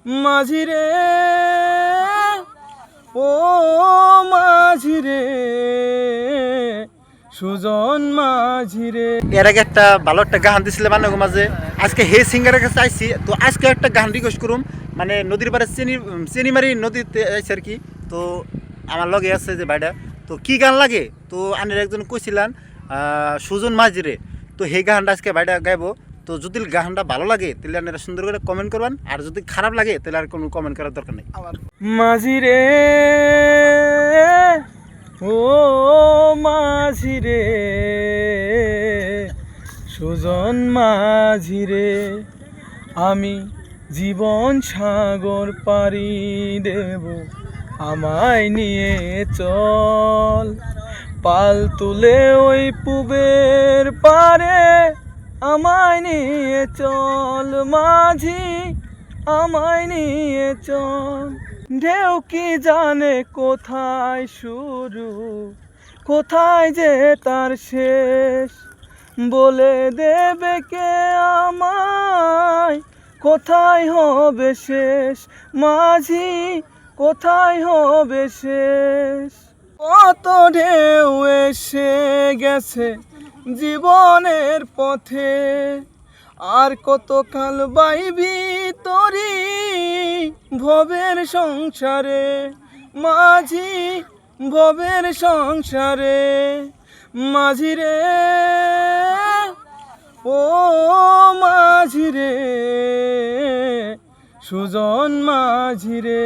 মাঝি রে, ও মাঝি রে, সুজন মাঝি রে। এর আগে একটা ভালো একটা গান দিছিলে বান্নাগো মাঝে, আজকে হে সিঙ্গারের কাছে আইছি, তো আজকে একটা গান রিকোয়েস্ট করুম। মানে নদীর পাড়ে চিনিমারি নদীতে আইসি আর কি। তো আমার লগে আছে যে ভাইটা, তো কি গান লাগে, তো আনের একজন কইছিলেন সুজন মাঝিরে, তো সেই গানটা আজকে ভাইটা গাইবো। তো যদি গানটা ভালো লাগে তাহলে আপনারা সুন্দর করে কমেন্ট করবেন, আর যদি খারাপ লাগে তাহলে আর কোনো কমেন্ট করার দরকার নেই। মাঝি রে, ও মাঝি রে, সুজন মাঝি রে, আমি জীবন সাগর পাড়ি দেব, আমায় নিয়ে চল। পাল তুলে ওই পুবের পারে, আমায় নিয়ে চল মাঝি, আমায় নিয়ে চল। ঢেউ কি জানে কোথায় শুরু, কোথায় যে তার শেষ, বলে দেবে কে আমায়, কোথায় হবে শেষ মাঝি, কোথায় হবে শেষ। কত ঢেউ এসে গেছে জীবনের পথে, আর কত কাল বাইবি তরি ভবের সংসারে মাঝি, ভবের সংসারে। মাঝি রে, ও মাঝি রে, সুজন মাঝি রে।